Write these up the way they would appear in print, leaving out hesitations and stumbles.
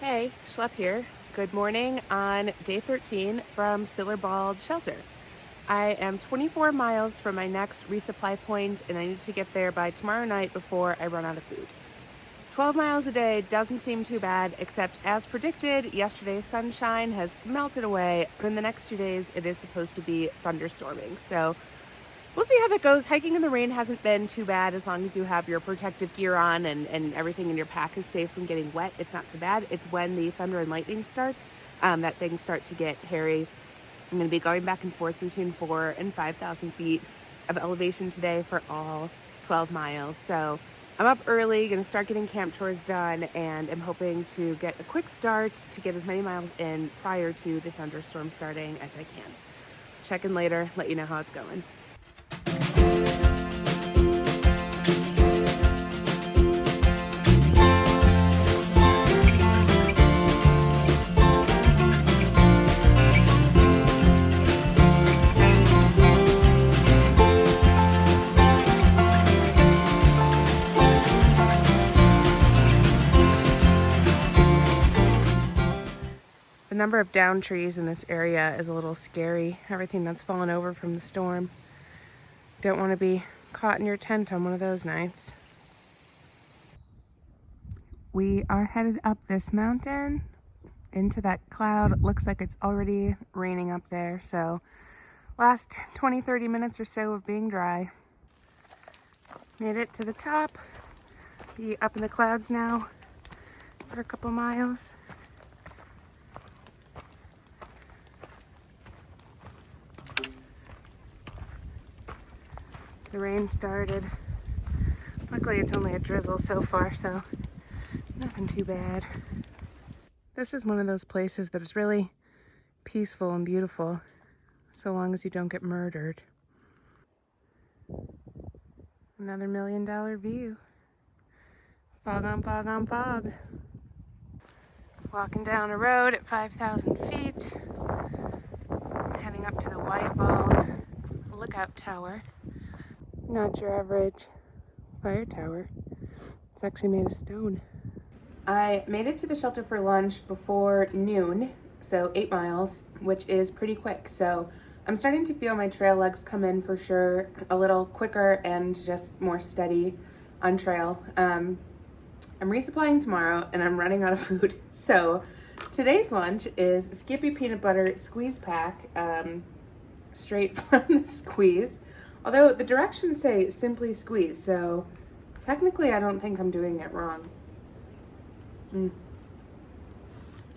Hey, Schlep here. Good morning on day 13 from Bald Shelter. I am 24 miles from my next resupply point and I need to get there by tomorrow night before I run out of food. 12 miles a day doesn't seem too bad, except as predicted, yesterday's sunshine has melted away. In the next 2 days, it is supposed to be thunderstorming. So we'll see how that goes. Hiking in the rain hasn't been too bad as long as you have your protective gear on and everything in your pack is safe from getting wet. It's not so bad. It's when the thunder and lightning starts that things start to get hairy. I'm going to be going back and forth between 4,000 and 5,000 feet of elevation today for all 12 miles. So I'm up early, going to start getting camp chores done, and I'm hoping to get a quick start to get as many miles in prior to the thunderstorm starting as I can. Check in later, let you know how it's going. The number of down trees in this area is a little scary. Everything that's fallen over from the storm. Don't want to be caught in your tent on one of those nights. We are headed up this mountain into that cloud. It looks like it's already raining up there. So last 20-30 minutes or so of being dry. Made it to the top. Be up in the clouds now for a couple miles. The rain started. Luckily it's only a drizzle so far, so nothing too bad. This is one of those places that is really peaceful and beautiful, so long as you don't get murdered. Another $1 million view. Fog on fog on fog. Walking down a road at 5,000 feet. Heading up to the Wayah lookout tower. Not your average fire tower. It's actually made of stone. I made it to the shelter for lunch before noon, so 8 miles, which is pretty quick. So I'm starting to feel my trail legs come in for sure, a little quicker and just more steady on trail. I'm resupplying tomorrow and I'm running out of food. So today's lunch is Skippy peanut butter squeeze pack, straight from the squeeze. Although the directions say simply squeeze, so technically I don't think I'm doing it wrong.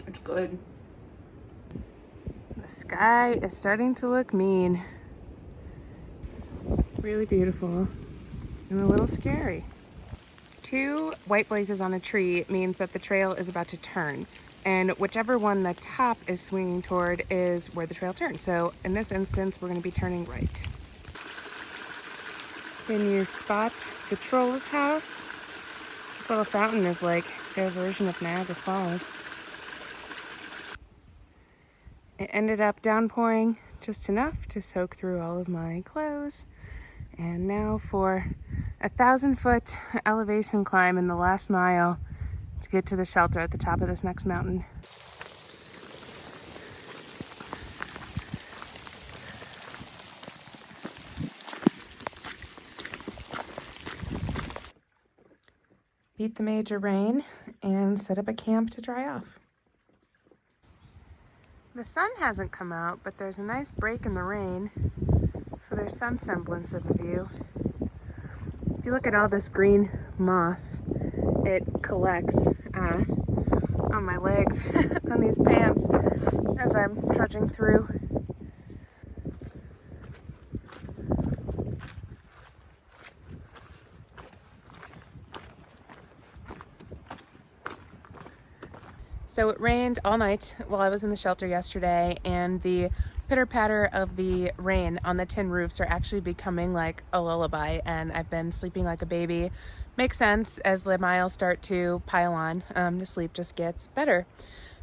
It's good. The sky is starting to look mean. Really beautiful and a little scary. 2 white blazes on a tree means that the trail is about to turn, and whichever one the top is swinging toward is where the trail turns. So in this instance, we're going to be turning right. Can you spot the troll's house? This little fountain is like their version of Niagara Falls. It ended up downpouring just enough to soak through all of my clothes. And now for a 1,000-foot elevation climb in the last mile to get to the shelter at the top of this next mountain. Beat the major rain and set up a camp to dry off. The sun hasn't come out, but there's a nice break in the rain, so there's some semblance of a view. If you look at all this green moss, it collects on my legs, on these pants, as I'm trudging through. So it rained all night while I was in the shelter yesterday, and the pitter-patter of the rain on the tin roofs are actually becoming like a lullaby, and I've been sleeping like a baby. Makes sense as the miles start to pile on. The sleep just gets better.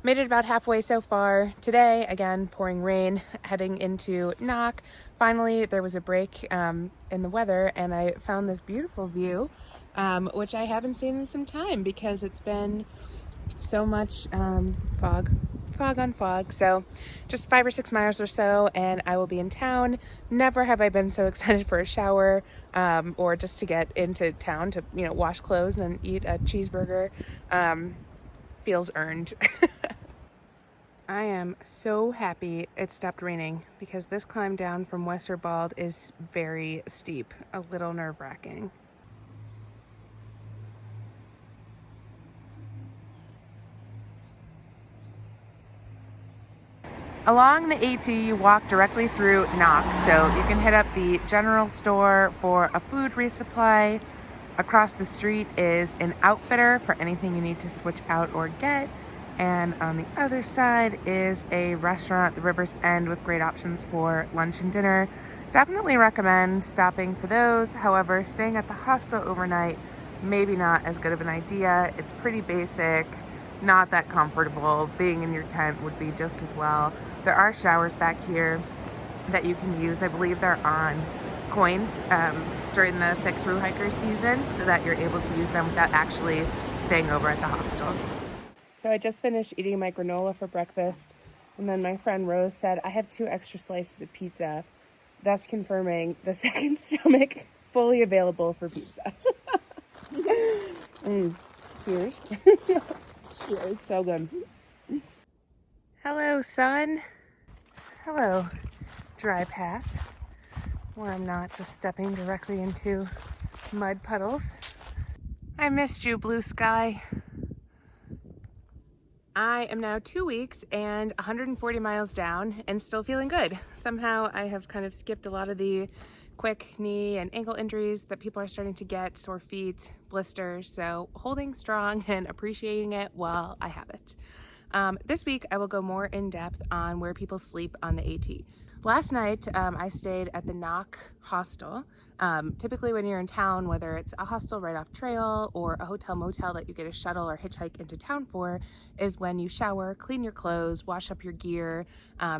Made it about halfway so far. Today, again, pouring rain, heading into Knock. Finally, there was a break in the weather, and I found this beautiful view, which I haven't seen in some time because it's been So much fog on fog. So just 5 or 6 miles or so and I will be in town. Never have I been so excited for a shower or just to get into town to, you know, wash clothes and eat a cheeseburger. Feels earned. I am so happy it stopped raining because this climb down from Westerbald is very steep, a little nerve-wracking. Along the AT, you walk directly through Knock, so you can hit up the general store for a food resupply. Across the street is an outfitter for anything you need to switch out or get. And on the other side is a restaurant at the river's end with great options for lunch and dinner. Definitely recommend stopping for those. However, staying at the hostel overnight, maybe not as good of an idea. It's pretty basic, not that comfortable. Being in your tent would be just as well. There are showers back here that you can use. I believe they're on coins during the thick thru hiker season so that you're able to use them without actually staying over at the hostel. So I just finished eating my granola for breakfast, and then my friend Rose said, I have 2 extra slices of pizza, thus confirming the second stomach fully available for pizza. Cheers. Cheers. So good. Hello, sun. Hello, dry path, where I'm not just stepping directly into mud puddles. I missed you, blue sky. I am now 2 weeks and 140 miles down and still feeling good. Somehow I have kind of skipped a lot of the quick knee and ankle injuries that people are starting to get, sore feet, blisters, so holding strong and appreciating it while I have it. This week I will go more in depth on where people sleep on the AT. Last night I stayed at the Knock hostel. Typically when you're in town, whether it's a hostel right off trail or a hotel motel that you get a shuttle or hitchhike into town for, is when you shower, clean your clothes, wash up your gear,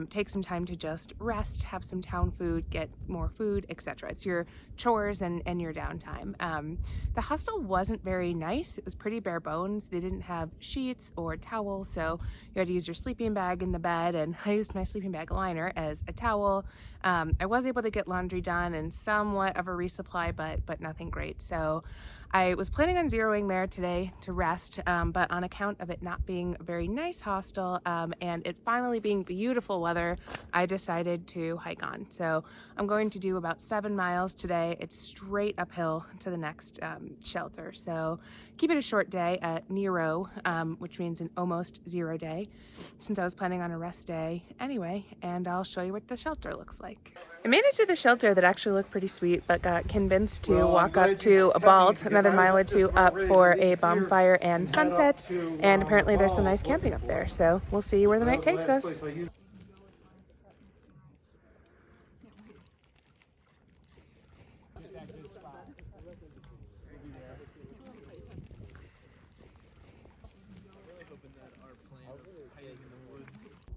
take some time to just rest, have some town food, get more food, etc. It's your chores and your downtime. The hostel wasn't very nice. It was pretty bare bones. They didn't have sheets or towels, so you had to use your sleeping bag in the bed, and I used my sleeping bag liner as a towel. I was able to get laundry done and somewhat of a resupply, but nothing great. So I was planning on zeroing there today to rest, but on account of it not being a very nice hostel and it finally being beautiful weather, I decided to hike on. So I'm going to do about 7 miles today. It's straight uphill to the next shelter. So keep it a short day at Nero, which means an almost 0 day, since I was planning on a rest day anyway, and I'll show you what the shelter looks like. I made it to the shelter that actually looked pretty sweet, but got convinced to walk up to a bald, another mile or 2 up for a bonfire and sunset, and apparently there's some nice camping up there, so we'll see where the night takes us.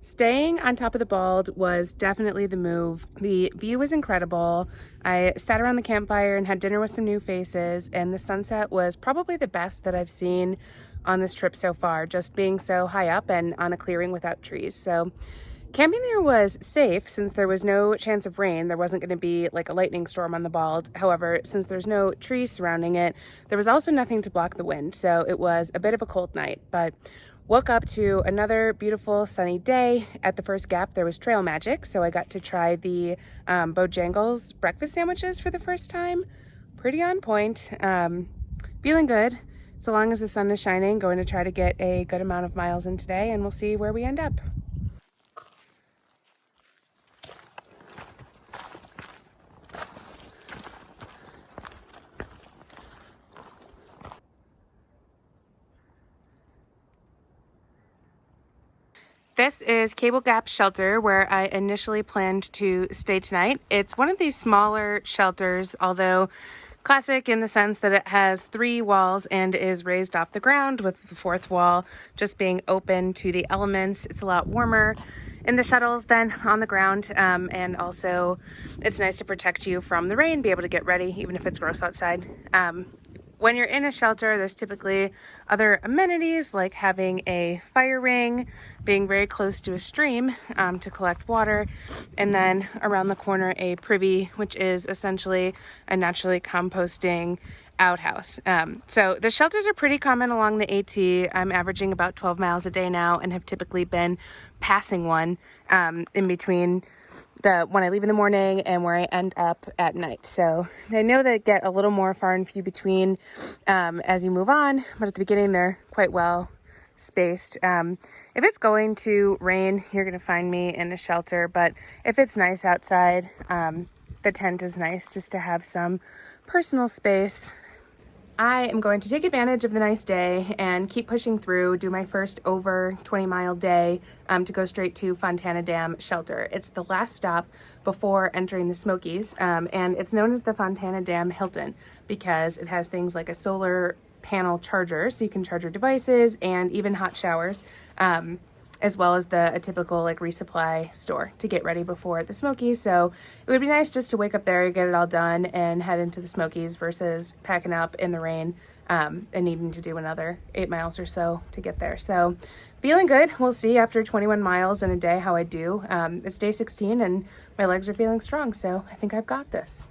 Staying on top of the Bald was definitely the move. The view was incredible. I sat around the campfire and had dinner with some new faces, and the sunset was probably the best that I've seen on this trip so far, just being so high up and on a clearing without trees. So camping there was safe since there was no chance of rain. There wasn't going to be like a lightning storm on the Bald. However, since there's no trees surrounding it, there was also nothing to block the wind. So it was a bit of a cold night, but woke up to another beautiful sunny day. At the first gap, there was trail magic, so I got to try the Bojangles breakfast sandwiches for the first time. Pretty on point. Feeling good. So long as the sun is shining, going to try to get a good amount of miles in today, and we'll see where we end up. This is Cable Gap Shelter, where I initially planned to stay tonight. It's one of these smaller shelters, although classic in the sense that it has 3 walls and is raised off the ground, with the 4th wall just being open to the elements. It's a lot warmer in the shuttles than on the ground, and also it's nice to protect you from the rain, be able to get ready even if it's gross outside. when you're in a shelter, there's typically other amenities like having a fire ring, being very close to a stream to collect water, and then around the corner a privy, which is essentially a naturally composting outhouse. So the shelters are pretty common along the AT. I'm averaging about 12 miles a day now and have typically been passing one in between when I leave in the morning and where I end up at night. So I know they get a little more far and few between as you move on, but at the beginning they're quite well spaced. If it's going to rain, you're going to find me in a shelter, but if it's nice outside, the tent is nice just to have some personal space. I am going to take advantage of the nice day and keep pushing through, do my first over 20-mile day to go straight to Fontana Dam Shelter. It's the last stop before entering the Smokies, and it's known as the Fontana Dam Hilton because it has things like a solar panel charger so you can charge your devices and even hot showers, as well as a typical like resupply store to get ready before the Smokies. So it would be nice just to wake up there, get it all done, and head into the Smokies versus packing up in the rain and needing to do another 8 miles or so to get there. So feeling good. We'll see after 21 miles in a day how I do. It's day 16 and my legs are feeling strong, so I think I've got this.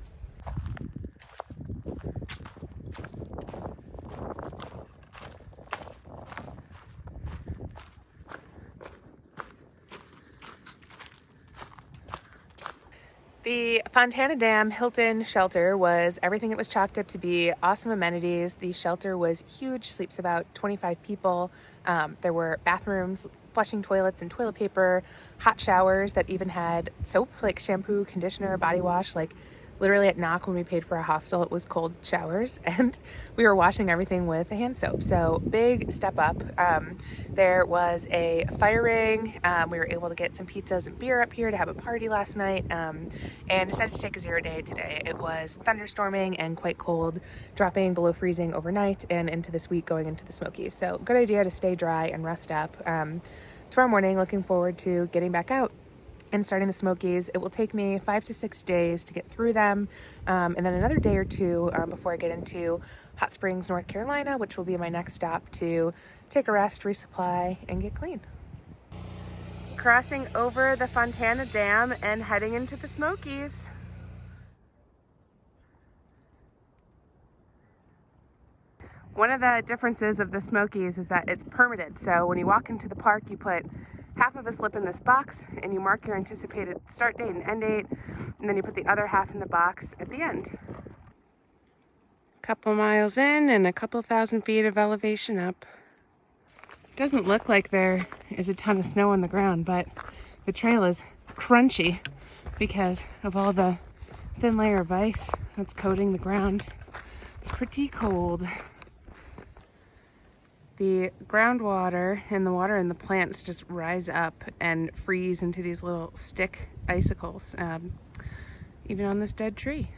The Fontana Dam Hilton Shelter was everything it was chalked up to be. Awesome amenities. The shelter was huge, sleeps about 25 people. There were bathrooms, flushing toilets and toilet paper, hot showers that even had soap, like shampoo, conditioner, body wash. Like literally at knock when we paid for a hostel, it was cold showers and we were washing everything with hand soap. So big step up. There was a fire ring. We were able to get some pizzas and beer up here to have a party last night, and decided to take a 0 day today. It was thunderstorming and quite cold, dropping below freezing overnight and into this week going into the Smokies. So good idea to stay dry and rest up. Tomorrow morning, looking forward to getting back out and starting the Smokies. It will take me 5 to 6 days to get through them, and then another day or two before I get into Hot Springs, North Carolina, which will be my next stop to take a rest, resupply, and get clean. Crossing over the Fontana Dam and heading into the Smokies. One of the differences of the Smokies is that it's permitted. So when you walk into the park, you put half of a slip in this box and you mark your anticipated start date and end date, and then you put the other half in the box at the end. Couple miles in and a couple thousand feet of elevation up. Doesn't look like there is a ton of snow on the ground, but the trail is crunchy because of all the thin layer of ice that's coating the ground. It's pretty cold. The groundwater and the water in the plants just rise up and freeze into these little stick icicles, even on this dead tree.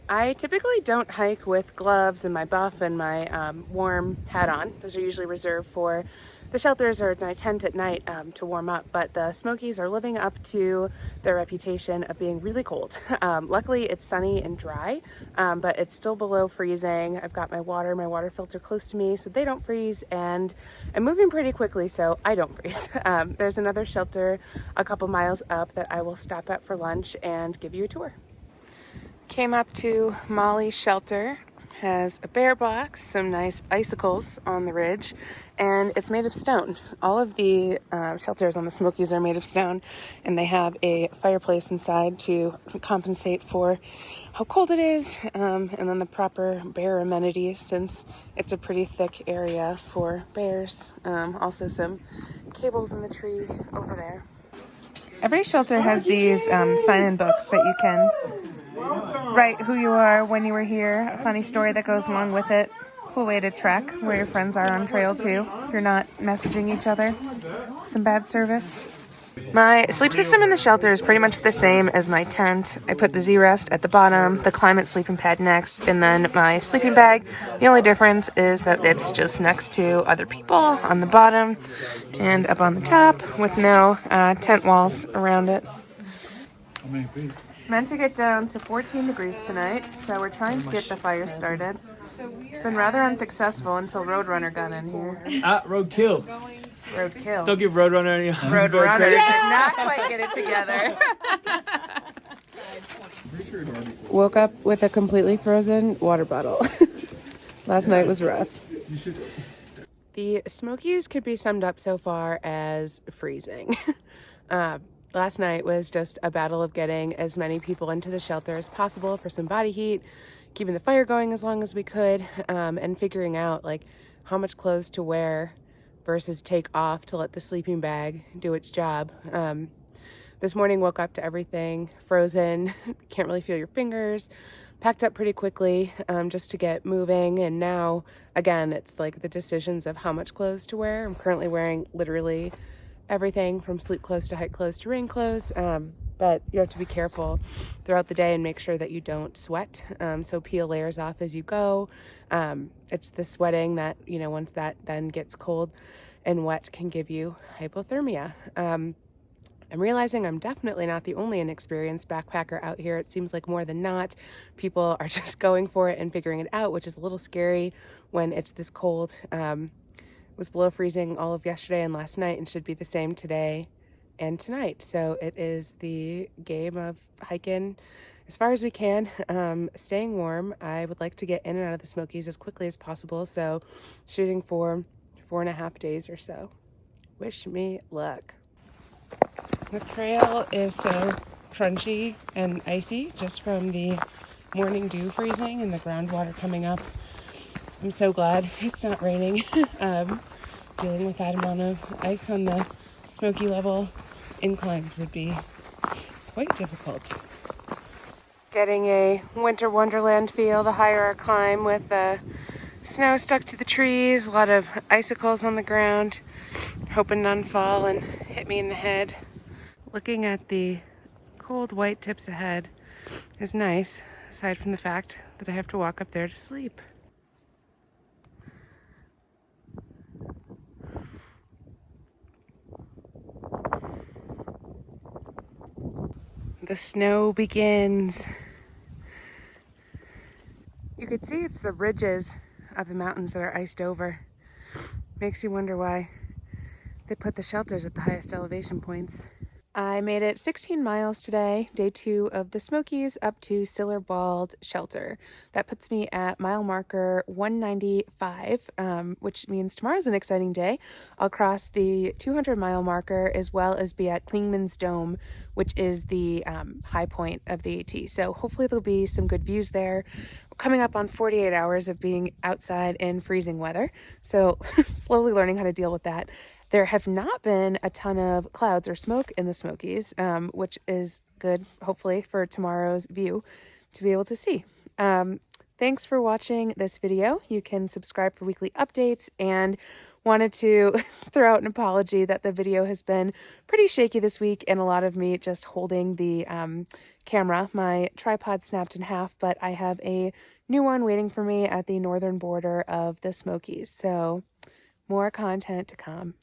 I typically don't hike with gloves and my buff and my warm hat on. Those are usually reserved for the shelters or my tent at night to warm up, but the Smokies are living up to their reputation of being really cold. Luckily it's sunny and dry, but it's still below freezing. I've got my water filter close to me so they don't freeze, and I'm moving pretty quickly so I don't freeze. There's another shelter a couple miles up that I will stop at for lunch and give you a tour. Came up to Molly's shelter. Has a bear box, some nice icicles on the ridge, and it's made of stone. All of the shelters on the Smokies are made of stone, and they have a fireplace inside to compensate for how cold it is, and then the proper bear amenities since it's a pretty thick area for bears. Also some cables in the tree over there. Every shelter has these sign-in books that you can write who you are, when you were here, a funny story that goes along with it, cool way to track where your friends are on trail too, if you're not messaging each other. Some bad service. My sleep system in the shelter is pretty much the same as my tent. I put the Z-Rest at the bottom, the Climate sleeping pad next, and then my sleeping bag. The only difference is that it's just next to other people on the bottom and up on the top with no tent walls around it. It's meant to get down to 14 degrees tonight, so we're trying to get the fire started. It's been rather unsuccessful until Roadrunner got in here. Roadkill. Roadkill. Don't give Roadrunner any Roadrunner did not quite get it together. Woke up with a completely frozen water bottle. Last night was rough. The Smokies could be summed up so far as freezing. Last night was just a battle of getting as many people into the shelter as possible for some body heat, keeping the fire going as long as we could, and figuring out like how much clothes to wear versus take off to let the sleeping bag do its job. This morning woke up to everything frozen, can't really feel your fingers, packed up pretty quickly just to get moving. And now, again, it's like the decisions of how much clothes to wear. I'm currently wearing literally everything from sleep clothes to hike clothes to rain clothes. But you have to be careful throughout the day and make sure that you don't sweat. So peel layers off as you go. It's the sweating that, you know, once that then gets cold and wet can give you hypothermia. I'm realizing I'm definitely not the only inexperienced backpacker out here. It seems like more than not, people are just going for it and figuring it out, which is a little scary when it's this cold. It was below freezing all of yesterday and last night and should be the same today and tonight. So it is the game of hiking as far as we can, staying warm. I would like to get in and out of the Smokies as quickly as possible. So shooting for 4.5 days or so. Wish me luck. The trail is so crunchy and icy just from the morning dew freezing and the groundwater coming up. I'm so glad it's not raining. Dealing with that amount of ice on the Smoky level inclines would be quite difficult. Getting a winter wonderland feel the higher I climb, with the snow stuck to the trees, a lot of icicles on the ground, hoping none fall and hit me in the head. Looking at the cold white tips ahead is nice, aside from the fact that I have to walk up there to sleep. The snow begins. You could see it's the ridges of the mountains that are iced over. Makes you wonder why they put the shelters at the highest elevation points. I made it 16 miles today, day 2 of the Smokies, up to Siller Bald Shelter. That puts me at mile marker 195, which means tomorrow's an exciting day. I'll cross the 200-mile marker as well as be at Klingman's Dome, which is the high point of the AT. So hopefully there'll be some good views there. Coming up on 48 hours of being outside in freezing weather, so slowly learning how to deal with that. There have not been a ton of clouds or smoke in the Smokies, which is good, hopefully, for tomorrow's view to be able to see. Thanks for watching this video. You can subscribe for weekly updates, and wanted to throw out an apology that the video has been pretty shaky this week and a lot of me just holding the camera. My tripod snapped in half, but I have a new one waiting for me at the northern border of the Smokies. So more content to come.